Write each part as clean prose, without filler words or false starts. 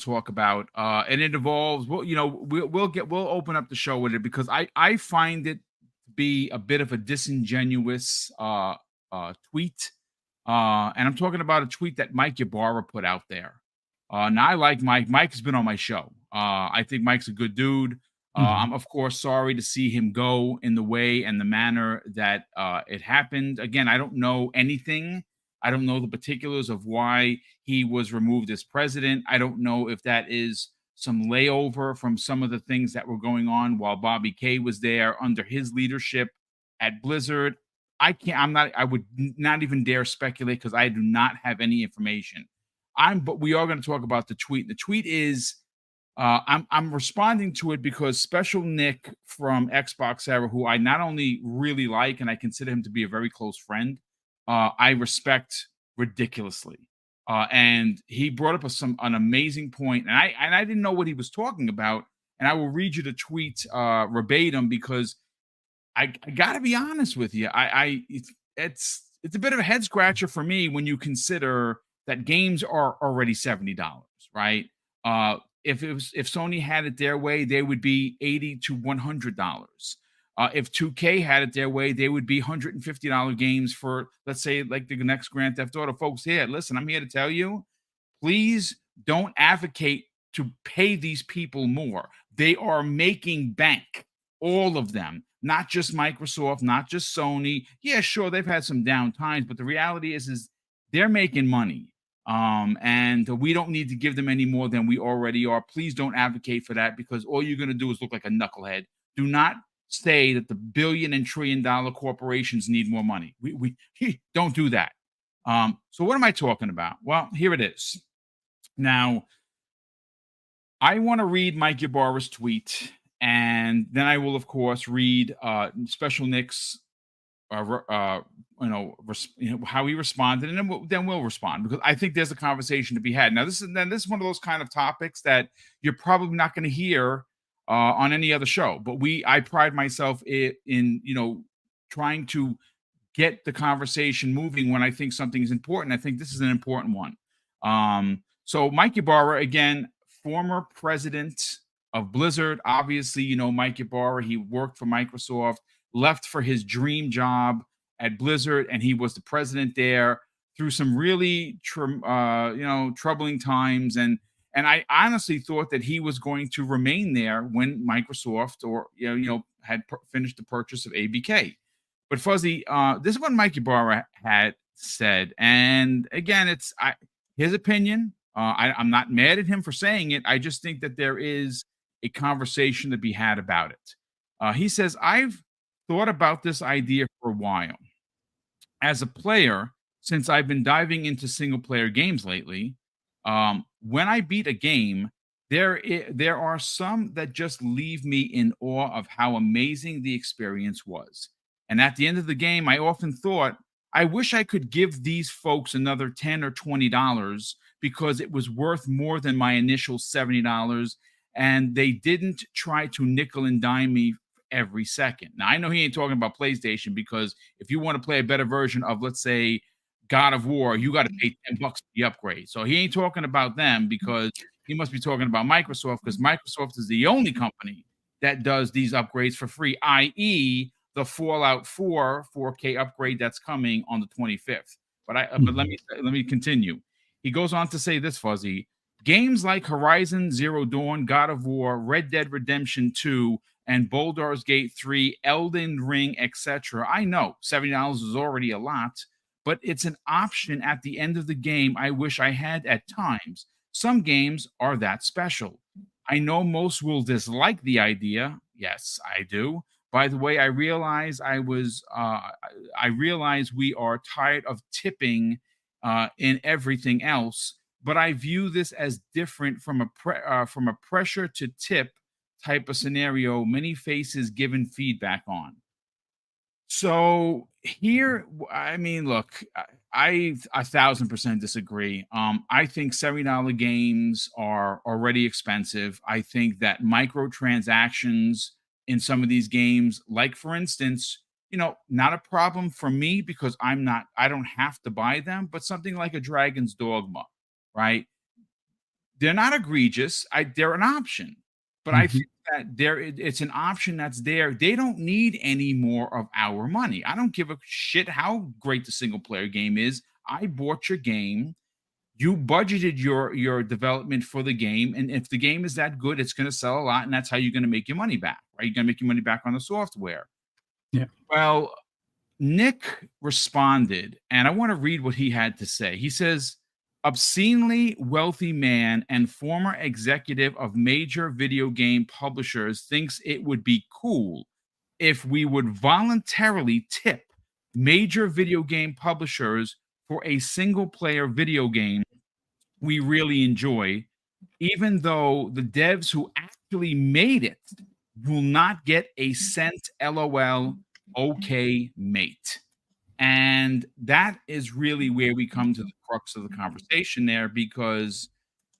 talk about, and it involves. Well, we'll open up the show with it because I find it to be a bit of a disingenuous tweet, and I'm talking about a tweet that Mike Ybarra put out there. Now I like Mike. Mike has been on my show. I think Mike's a good dude. Mhm. I'm of course sorry to see him go in the way and the manner that it happened. Again, I don't know anything. I don't know the particulars of why he was removed as president. I don't know if that is some layover from some of the things that were going on while Bobby K was there under his leadership at Blizzard. I would not even dare speculate because I do not have any information. But we are going to talk about the tweet. The tweet is I'm responding to it because Special Nick from Xbox Era, who I not only really like and I consider him to be a very close friend, I respect ridiculously. And he brought up an amazing point, and I didn't know what he was talking about. And I will read you the tweet verbatim because I got to be honest with you. It's a bit of a head scratcher for me when you consider that games are already $70, right? If Sony had it their way, they would be $80 to $100. If 2K had it their way, they would be $150 games for, let's say, like the next Grand Theft Auto. Folks, here, listen, I'm here to tell you, please don't advocate to pay these people more. They are making bank, all of them, not just Microsoft, not just Sony. Yeah, sure, they've had some down times, but the reality is they're making money. And we don't need to give them any more than we already are. Please don't advocate for that because all you're going to do is look like a knucklehead. Do not say that the billion and trillion dollar corporations need more money. We don't do that. So what am I talking about? Well, here it is. Now, I want to read Mike Ybarra's tweet, and then I will, of course, read Special Nick's, how he responded, and then we'll respond because I think there's a conversation to be had. Now, this is one of those kind of topics that you're probably not going to hear on any other show, but I pride myself in trying to get the conversation moving when I think something is important. I think this is an important one. So Mike Ybarra, again, former president of Blizzard. Obviously, Mike Ybarra, he worked for Microsoft, left for his dream job at Blizzard, and he was the president there through some really troubling times. And I honestly thought that he was going to remain there when Microsoft had finished the purchase of ABK. But Fuzzy, this is what Mike Ybarra had said, and again, it's his opinion. I'm not mad at him for saying it. I just think that there is a conversation to be had about it. He says, I've thought about this idea for a while. As a player, since I've been diving into single player games lately, when I beat a game, there are some that just leave me in awe of how amazing the experience was. And at the end of the game, I often thought, I wish I could give these folks another $10 or $20 because it was worth more than my initial $70, and they didn't try to nickel and dime me every second. Now, I know he ain't talking about PlayStation because if you want to play a better version of, let's say, God of War, you got to pay $10 for the upgrade. So he ain't talking about them because he must be talking about Microsoft because Microsoft is the only company that does these upgrades for free, i.e., the Fallout 4 4K upgrade that's coming on the 25th. But let me continue. He goes on to say this, Fuzzy. Games like Horizon Zero Dawn, God of War, Red Dead Redemption 2, and Baldur's Gate 3, Elden Ring, etc. I know $70 is already a lot, but it's an option at the end of the game I wish I had at times. Some games are that special. I know most will dislike the idea. Yes, I do. By the way, I realize we are tired of tipping in everything else, but I view this as different from a pressure to tip type of scenario many faces given feedback on. So here, I mean, look, I 1,000% disagree. I think $70 games are already expensive. I think that microtransactions in some of these games, like for instance, not a problem for me because I don't have to buy them, but something like a Dragon's Dogma, right? they're not egregious. They're an option, but I Mhm. think that it's an option that's there. They don't need any more of our money. I don't give a shit how great the single player game is. I bought your game. You budgeted your development for the game, and if the game is that good, it's going to sell a lot, and that's how you're going to make your money back, right? You're going to make your money back on the software. Yeah. Well, Nick responded, and I want to read what he had to say. He says, obscenely wealthy man and former executive of major video game publishers thinks it would be cool if we would voluntarily tip major video game publishers for a single player video game we really enjoy, even though the devs who actually made it will not get a cent. LOL. Okay, mate. And that is really where we come to the crux of the conversation there, because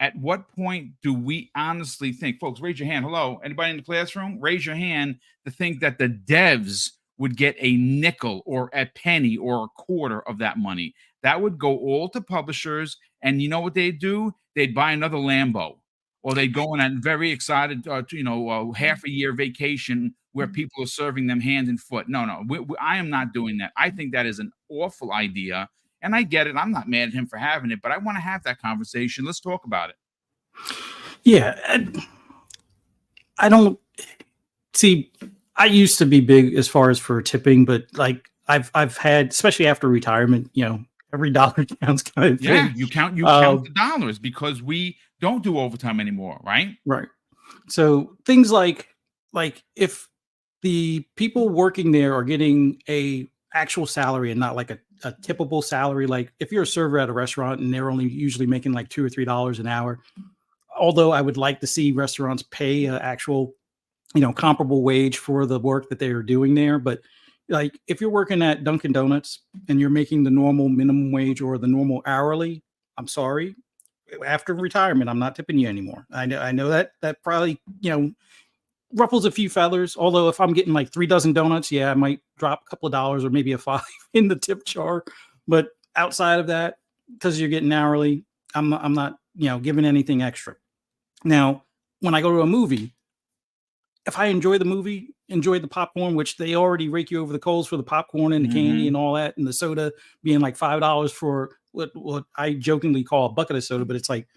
at what point do we honestly think, folks, raise your hand. Hello, anybody in the classroom? Raise your hand to think that the devs would get a nickel or a penny or a quarter of that money. That would go all to publishers. And you know what they'd do? They'd buy another Lambo, or they'd go on a very excited, half a year vacation where people are serving them hand and foot. No, no, I am not doing that. I think that is an awful idea. And I get it. I'm not mad at him for having it, but I want to have that conversation. Let's talk about it. Yeah. I don't see. I used to be big as far as for tipping, but like I've had, especially after retirement, every dollar counts kind of Yeah, thing. you count the dollars, because we don't do overtime anymore, right? Right. So things like if the people working there are getting a actual salary and not like a tippable salary, like if you're a server at a restaurant and they're only usually making like $2 or $3 an hour, although I would like to see restaurants pay an actual, comparable wage for the work that they are doing there. But like if you're working at Dunkin' Donuts and you're making the normal minimum wage or the normal hourly, I'm sorry, after retirement, I'm not tipping you anymore. I know that probably, ruffles a few feathers. Although if I'm getting like 3 dozen donuts, yeah, I might drop a couple of dollars or maybe a 5 in the tip jar. But outside of that, because you're getting hourly, I'm not, giving anything extra. Now, when I go to a movie, if I enjoy the movie, enjoy the popcorn, which they already rake you over the coals for the popcorn and the candy and all that, and the soda being like $5 for what I jokingly call a bucket of soda, but it's like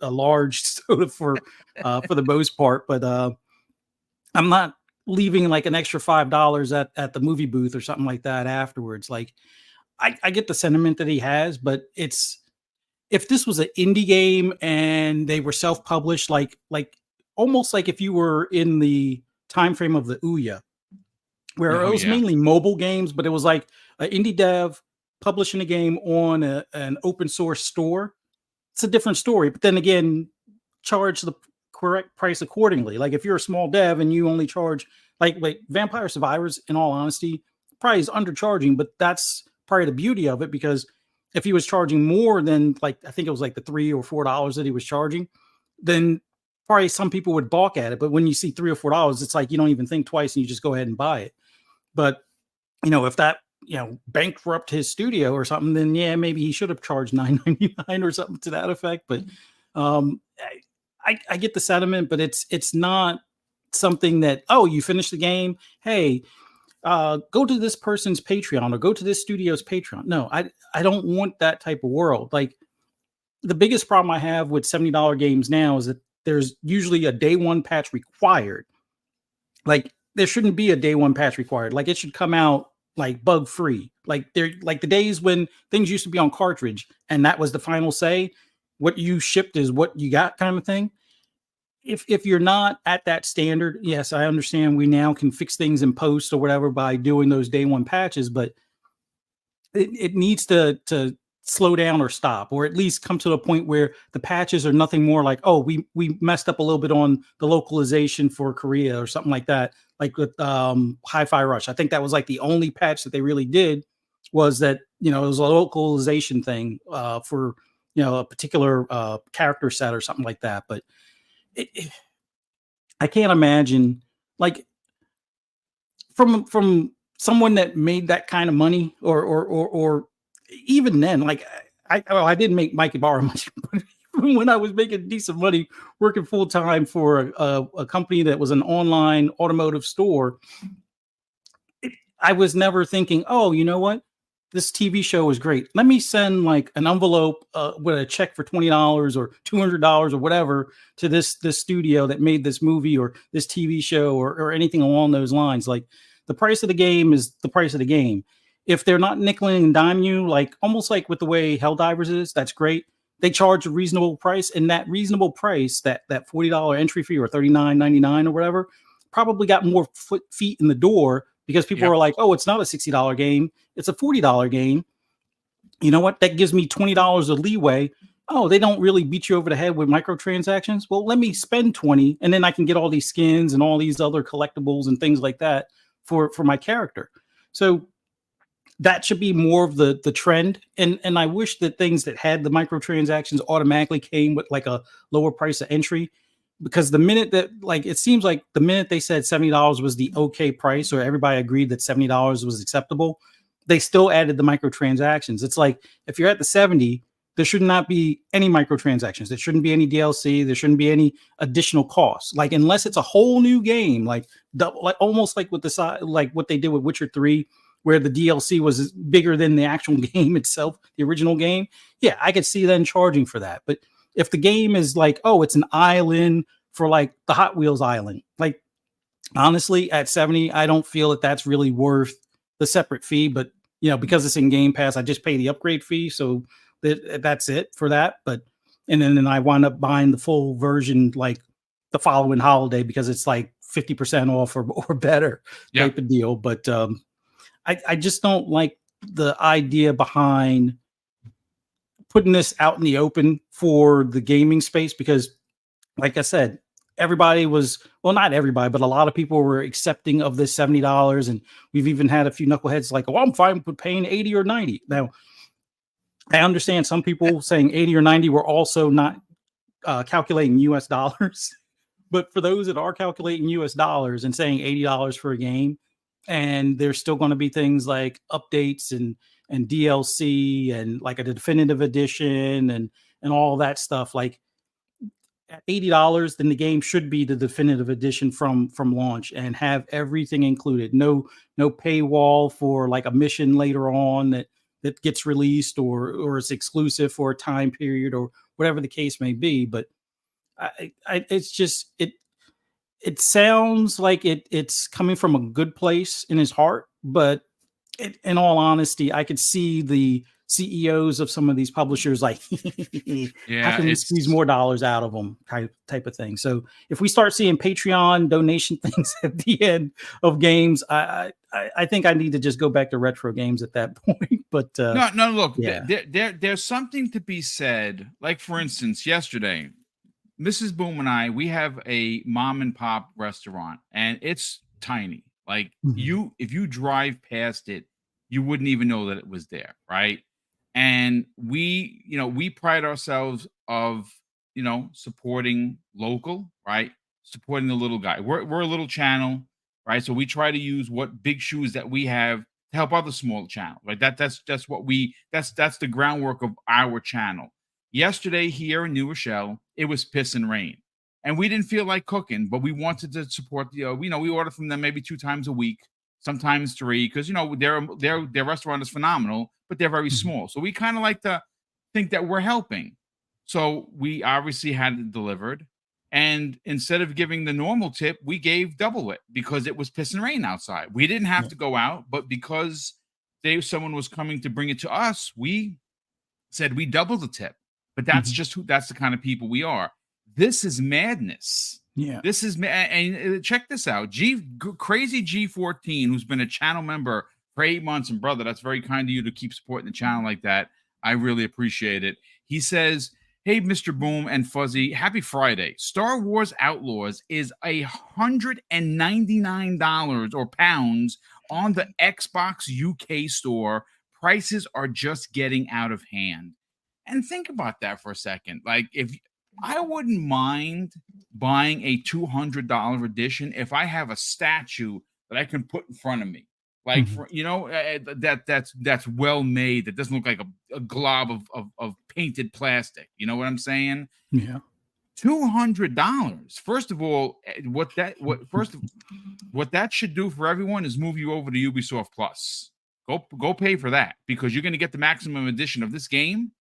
a large soda for the most part. But I'm not leaving like an extra $5 at the movie booth or something like that afterwards. Like I get the sentiment that he has, but if this was an indie game and they were self-published, like almost like if you were in the time frame of the Ouya, where it was mainly mobile games, but it was like an indie dev publishing a game on an open source store. It's a different story. But then again, charge the correct price accordingly. Like if you're a small dev and you only charge like Vampire Survivors, in all honesty, probably is undercharging, but that's probably the beauty of it, because if he was charging more than like, I think it was like the $3 or $4 that he was charging, then probably some people would balk at it. But when you see $3 or $4, it's like you don't even think twice and you just go ahead and buy it. But if that bankrupt his studio or something, then yeah, maybe he should have charged $9.99 or something to that effect. But I get the sentiment, but it's not something that, oh, you finished the game, hey, go to this person's Patreon or go to this studio's Patreon. No, I don't want that type of world. Like the biggest problem I have with $70 games now is that there's usually a day one patch required. Like there shouldn't be a day one patch required. Like it should come out like bug free. Like they're like the days when things used to be on cartridge and that was the final say. What you shipped is what you got, kind of thing. If you're not at that standard, yes, I understand we now can fix things in post or whatever by doing those day one patches, but it needs to slow down or stop, or at least come to the point where the patches are nothing more like, oh, we messed up a little bit on the localization for Korea or something like that, like with Hi-Fi Rush. I think that was like the only patch that they really did, was that it was a localization thing for a particular character set or something like that. But I can't imagine, like, from someone that made that kind of money, or even then, like I didn't make Mike Ybarra much, but when I was making decent money working full time for a company that was an online automotive store, I was never thinking, oh, you know what? This TV show is great. Let me send like an envelope with a check for $20 or $200 or whatever to this studio that made this movie or this TV show or anything along those lines. Like the price of the game is the price of the game. If they're not nickeling and dime you, like almost like with the way Helldivers is, that's great. They charge a reasonable price, and that reasonable price, that $40 entry fee or $39.99 or whatever, probably got more feet in the door because people are like, oh, it's not a $60 game, it's a $40 game. You know what? That gives me $20 of leeway. Oh, they don't really beat you over the head with microtransactions. Well, let me spend 20 and then I can get all these skins and all these other collectibles and things like that for my character. So that should be more of the trend. And I wish that things that had the microtransactions automatically came with like a lower price of entry, because the minute that, like, it seems like the minute they said $70 was the okay price, or everybody agreed that $70 was acceptable, they still added the microtransactions. It's like, if you're at the 70, there should not be any microtransactions. There shouldn't be any DLC. There shouldn't be any additional costs. Like, unless it's a whole new game, like almost like with like what they did with Witcher 3, where the DLC was bigger than the actual game itself, the original game. Yeah, I could see them charging for that. But if the game is like, oh, it's an island for like the Hot Wheels island, like, honestly, at 70, I don't feel that that's really worth the separate fee. But, you know, because it's in Game Pass, I just pay the upgrade fee. So that's it for that. But, and then I wind up buying the full version like the following holiday because it's like 50% off or better type of deal. But I just don't like the idea behind putting this out in the open for the gaming space, because, like I said, everybody was, well, not everybody, but a lot of people were accepting of this $70. And we've even had a few knuckleheads like, oh, I'm fine with paying 80 or 90. Now, I understand some people saying 80 or 90 were also not calculating US dollars. But for those that are calculating US dollars and saying $80 for a game, and there's still going to be things like updates and DLC and like a definitive edition and all that stuff, like at $80, then the game should be the definitive edition from launch and have everything included. No paywall for like a mission later on that gets released or is exclusive for a time period or whatever the case may be. But it's just it sounds like it's coming from a good place in his heart, but in all honesty, I could see the CEOs of some of these publishers like, how can we squeeze more dollars out of them type of thing. So if we start seeing Patreon donation things at the end of games, I think I need to just go back to retro games at that point. But no, look, there's something to be said. Like, for instance, yesterday, Mrs. Boom and I, we have a mom and pop restaurant, and it's tiny. Like, if you drive past it, you wouldn't even know that it was there, right? And we pride ourselves of, supporting local, right? Supporting the little guy. We're a little channel, right? So we try to use what big shoes that we have to help other small channels, right? That's the groundwork of our channel. Yesterday here in New Rochelle, it was piss and rain, and we didn't feel like cooking, but we wanted to support the. We order from them maybe 2 times a week, sometimes 3, because their restaurant is phenomenal, but they're very small. So we kind of like to think that we're helping. So we obviously had it delivered, and instead of giving the normal tip, we gave double it because it was piss and rain outside. We didn't have to go out, but because someone was coming to bring it to us, we said we doubled the tip. But that's that's the kind of people we are. This is madness. Yeah. This is and check this out. Crazy G14, who's been a channel member for 8 months, and brother, that's very kind of you to keep supporting the channel like that. I really appreciate it. He says, "Hey, Mr. Boom and Fuzzy, happy Friday. Star Wars Outlaws is $199 or pounds on the Xbox UK store. Prices are just getting out of hand." And think about that for a second. Like, if I wouldn't mind buying a $200 edition if I have a statue that I can put in front of me. like for that's well made. That doesn't look like a glob of painted plastic. You know what I'm saying? Yeah. $200. First of all, what that should do for everyone is move you over to Ubisoft Plus. Go pay for that, because you're going to get the maximum edition of this game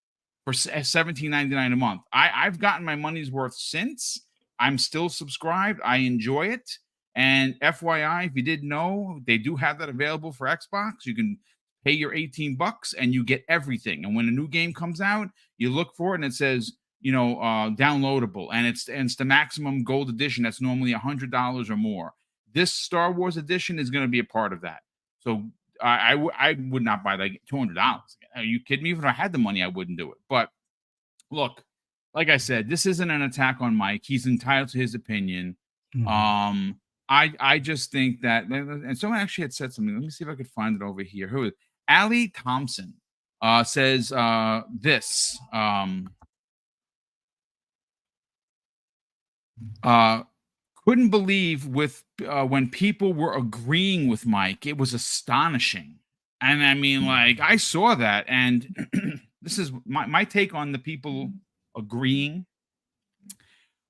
for $17.99 a month. I've gotten my money's worth since. I'm still subscribed. I enjoy it. And FYI, if you didn't know, they do have that available for Xbox. You can pay your $18 and you get everything. And when a new game comes out, you look for it and it says, downloadable, and it's the maximum gold edition that's normally $100 or more. This Star Wars edition is going to be a part of that. So I would not buy that $200. Are you kidding me? Even if I had the money, I wouldn't do it. But look, like I said, this isn't an attack on Mike. He's entitled to his opinion. I just think that, and someone actually had said something. Let me see if I could find it over here. Who is Allie Thompson? Says this. Couldn't believe when people were agreeing with Mike. It was astonishing. And I mean, like, I saw that, and this is my take on the people agreeing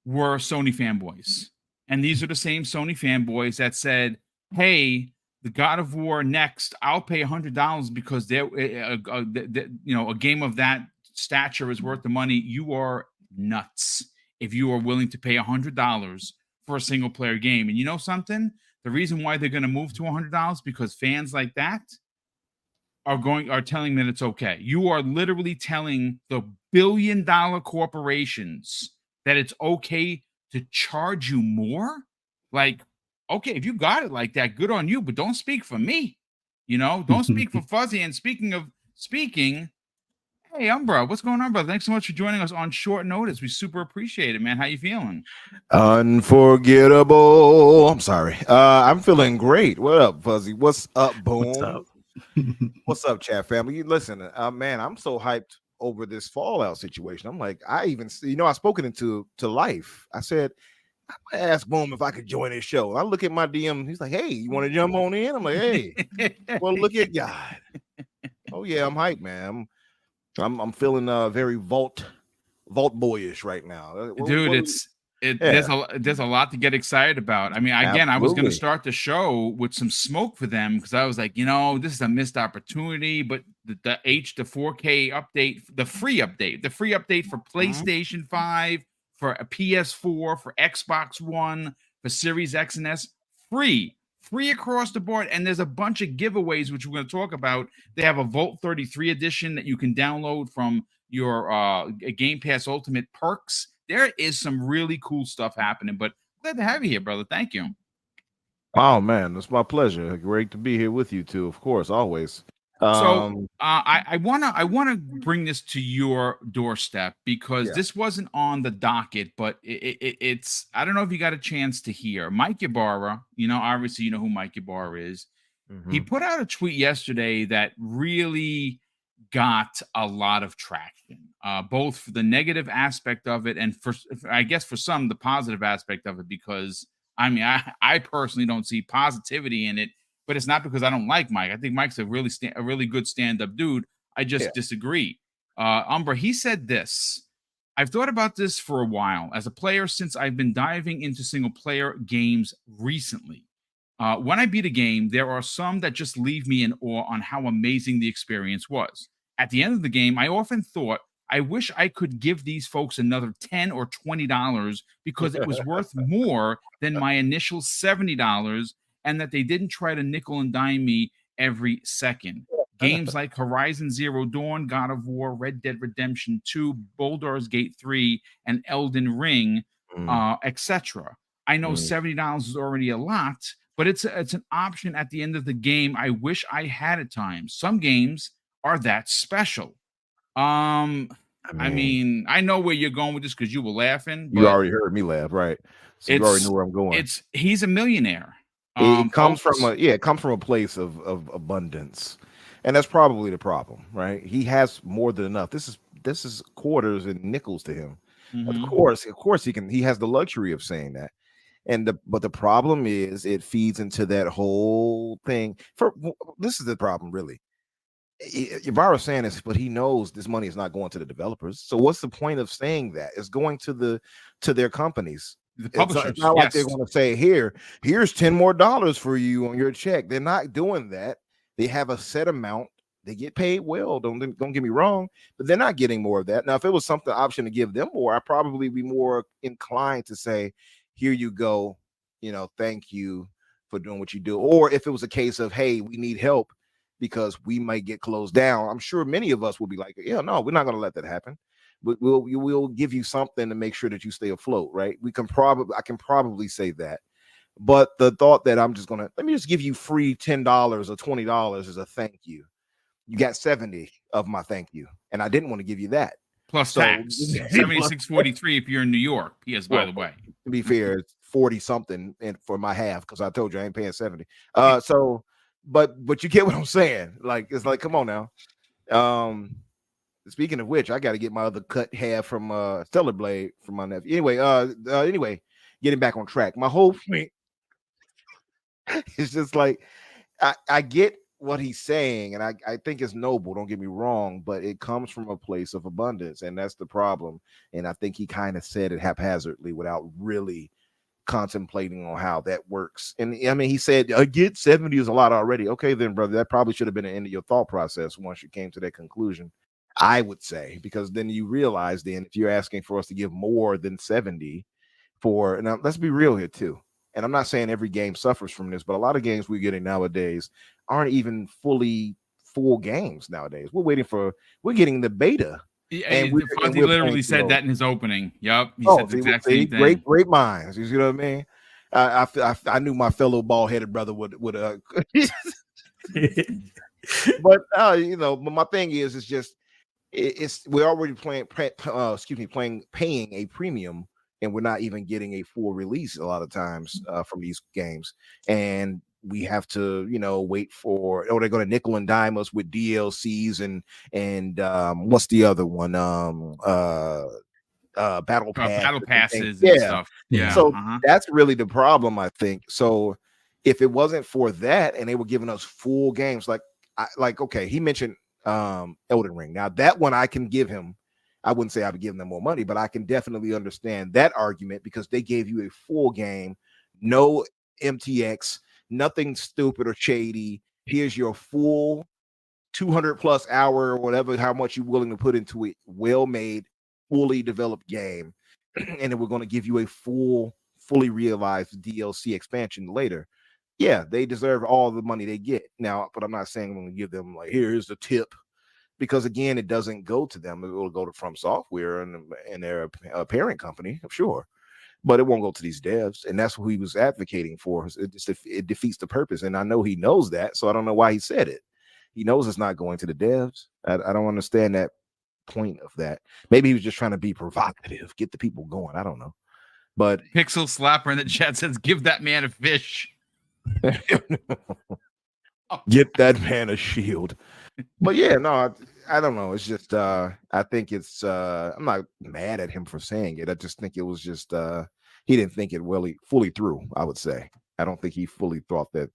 were Sony fanboys. And these are the same Sony fanboys that said, hey, the God of War next, I'll pay $100 because a game of that stature is worth the money. You are nuts if you are willing to pay $100 for a single player game. And you know something? The reason why they're going to move to $100 because fans like that are telling that it's okay. You are literally telling the billion-dollar corporations that it's okay to charge you more. Like, okay, if you got it like that, good on you, but don't speak for me. Don't speak for Fuzzy. And speaking of speaking, hey, Umbra, what's going on, brother? Thanks so much for joining us on short notice. We super appreciate it, man. How you feeling? Unforgettable. I'm sorry. I'm feeling great. What up, Fuzzy? What's up, Boom? What's up? What's up, chat family? Listen, man, I'm so hyped over this Fallout situation. I'm like, I've spoken into life. I said, I'm gonna ask Boom if I could join his show. I look at my DM. He's like, hey, you want to jump on in? I'm like, hey, well, look at God. Oh yeah, I'm hyped, man. I'm feeling very vault boyish right now, dude. There's a lot to get excited about. I mean, again, I was going to start the show with some smoke for them because I was like, this is a missed opportunity. But the 4K update, the free update for PlayStation 5, for a PS4, for Xbox One, for Series X and S, free across the board. And there's a bunch of giveaways, which we're going to talk about. They have a Vault 33 edition that you can download from your Game Pass Ultimate perks. There is some really cool stuff happening, but glad to have you here, brother. Thank you. Oh man, it's my pleasure. Great to be here with you too, of course, always. So I wanna bring this to your doorstep because this wasn't on the docket, but it's I don't know if you got a chance to hear Mike Ybarra. Obviously you know who Mike Ybarra is. Mm-hmm. He put out a tweet yesterday that really got a lot of traction, both for the negative aspect of it and for some the positive aspect of it, because I mean I personally don't see positivity in it, but it's not because I don't like Mike. I think Mike's a really good stand-up dude. I just disagree. Umbra, he said this: I've thought about this for a while as a player since I've been diving into single player games recently. When I beat a game, there are some that just leave me in awe on how amazing the experience was. At the end of the game, I often thought, I wish I could give these folks another $10 or $20 because it was worth more than my initial $70, and that they didn't try to nickel and dime me every second. Games like Horizon Zero Dawn, God of War, Red Dead Redemption 2, Baldur's Gate 3, and Elden Ring, etc. I know $70 is already a lot, but it's an option at the end of the game I wish I had at times. Some games are that special. I mean, I know where you're going with this because you were laughing. You already heard me laugh, right? So you already know where I'm going. He's a millionaire. It comes from a place of abundance, and that's probably the problem, right? He has more than enough. This is quarters and nickels to him. Mm-hmm. Of course, he has the luxury of saying that. But the problem is it feeds into that whole thing. This is the problem, really. Ybarra saying this, but he knows this money is not going to the developers. So what's the point of saying that? It's going to their companies. The It's publishers. not like they're Yes. going to say, here's $10 more for you on your check. They're not doing that. They have a set amount. They get paid well. Don't get me wrong, but they're not getting more of that. Now, if it was something option to give them more, I'd probably be more inclined to say, here you go. Thank you for doing what you do. Or if it was a case of, hey, we need help because we might get closed down, I'm sure many of us will be like, yeah, no, we're not going to let that happen. But we'll give you something to make sure that you stay afloat, right? I can probably say that. But the thought that let me just give you free $10 or $20 as a thank you. You got 70 of my thank you, and I didn't want to give you that. Plus tax, 76.43 if you're in New York. Yes, by the way. To be fair, it's 40 something for my half because I told you I ain't paying 70. But you get what I'm saying. Like, it's like, come on now. Speaking of which, I got to get my other cut half from Stellar Blade from my nephew. Anyway, getting back on track. My whole point is just like I get what he's saying, and I think it's noble. Don't get me wrong, but it comes from a place of abundance, and that's the problem. And I think he kind of said it haphazardly without really contemplating on how that works. And I mean, he said, I get 70 is a lot already. Okay, then, brother, that probably should have been the end of your thought process once you came to that conclusion, I would say, because then you realize then if you're asking for us to give more than 70 now let's be real here too. And I'm not saying every game suffers from this, but a lot of games we're getting nowadays aren't even fully full games nowadays. We're getting the beta. And Fonzie literally said that in his opening. Yep. He said the exact same thing. Great minds. You see what I mean? I knew my fellow bald-headed brother would but but my thing is, it's just we're already paying a premium, and we're not even getting a full release a lot of times from these games, and we have to wait for, they're going to nickel and dime us with DLCs and what's the other one, battle passes and stuff. Yeah. So that's really the problem, I think. So if it wasn't for that and they were giving us full games, okay, he mentioned Elden Ring. Now that one I can give him. I wouldn't say I'd give them more money, but I can definitely understand that argument because they gave you a full game, no MTX, nothing stupid or shady. Here's your full 200+ hour or whatever, how much you're willing to put into it, well-made, fully developed game. And then we're going to give you a fully realized DLC expansion later. Yeah, they deserve all the money they get now, but I'm not saying I'm going to give them like, here's the tip. Because again, it doesn't go to them. It will go to From Software and their parent company, I'm sure, but it won't go to these devs. And that's what he was advocating for. It defeats the purpose. And I know he knows that, so I don't know why he said it. He knows it's not going to the devs. I don't understand that point of that. Maybe he was just trying to be provocative, get the people going. I don't know. But Pixel Slapper in the chat says, "Give that man a fish." Get that man a shield. But yeah, no, I don't know. It's just I think it's I'm not mad at him for saying it. I just think it was just he didn't think it really fully through, I would say. I don't think he fully thought that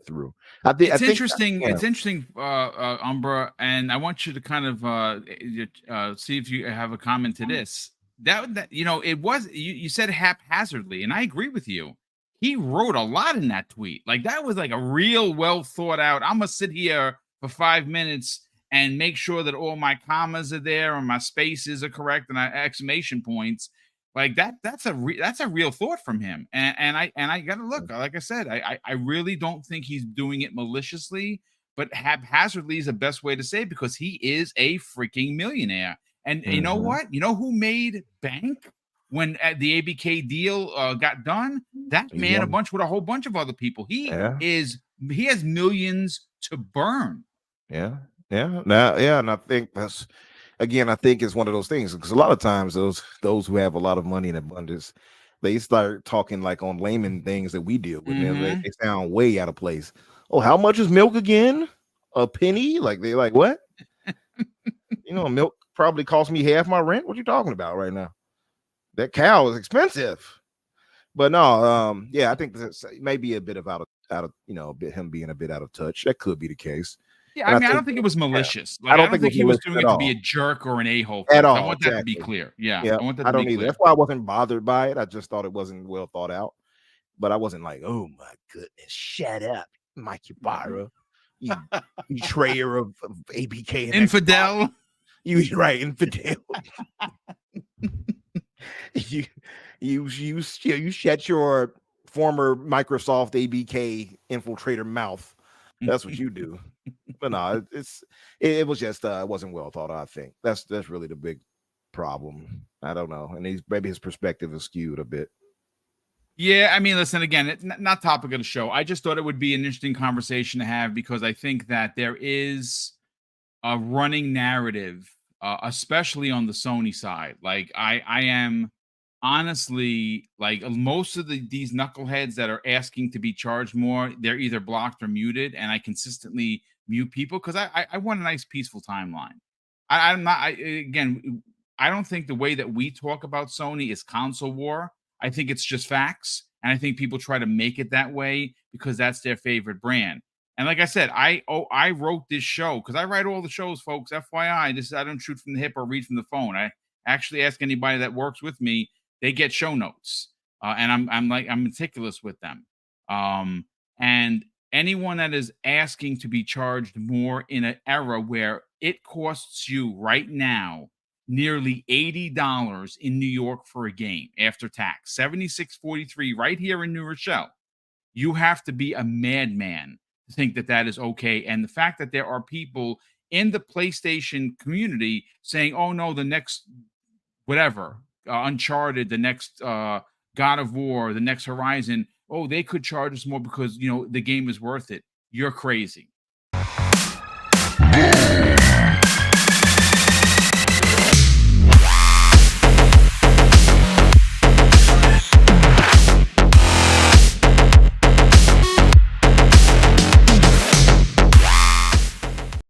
through. It's interesting. It's interesting, Umbra, and I want you to kind of see if you have a comment to this. That it was you said haphazardly, and I agree with you. He wrote a lot in that tweet. Like that was like a real well thought out. I'm gonna sit here for 5 minutes and make sure that all my commas are there and my spaces are correct and exclamation points. Like that's a real thought from him. And I gotta look, like I said, I really don't think he's doing it maliciously, but haphazardly is the best way to say it because he is a freaking millionaire. And you know what? You know who made bank when the ABK deal got done? That man, with a whole bunch of other people. He has millions to burn. Yeah. And I think that's, again, I think it's one of those things because a lot of times those who have a lot of money in abundance, they start talking like on layman things that we deal with. They sound way out of place. Oh, how much is milk again? A penny? Like they're like, what? Milk probably cost me half my rent. What you talking about right now? That cow is expensive. But no, yeah, I think that's maybe a bit of out of him being a bit out of touch. That could be the case. Yeah, And I mean, I don't think it was malicious. I Like, I don't don't think it think was he was malicious doing at it to be all. a jerk or an a-hole, At folks. I all, want that to be exactly. clear. Yeah, Yeah, I want that I to be don't either. clear. That's why I wasn't bothered by it. I just thought it wasn't well thought out. But I wasn't like, oh my goodness, shut up, Mike Ybarra, you betrayer of ABK and Xbox. Infidel. You right, infidel. you shut your former Microsoft ABK infiltrator mouth. That's what you do. But no, it was just it wasn't well thought out. I think that's really the big problem. I don't know, and maybe his perspective is skewed a bit. Yeah, I mean, listen, again, not topic of the show. I just thought it would be an interesting conversation to have because I think that there is a running narrative, especially on the Sony side. Like, I am honestly like most of these knuckleheads that are asking to be charged more. They're either blocked or muted, and I consistently mute people because I want a nice peaceful timeline. I'm not. Again, I don't think the way that we talk about Sony is console war. I think it's just facts, and I think people try to make it that way because that's their favorite brand. And like I said, I wrote this show because I write all the shows, folks. FYI, I don't shoot from the hip or read from the phone. I actually ask anybody that works with me. They get show notes, and I'm meticulous with them. And anyone that is asking to be charged more in an era where it costs you right now nearly $80 in New York for a game after tax, $76.43 right here in New Rochelle. You have to be a madman to think that that is okay. And the fact that there are people in the PlayStation community saying, "Oh no, the next whatever, Uncharted, the next God of War, the next Horizon, oh, they could charge us more because the game is worth it." You're crazy.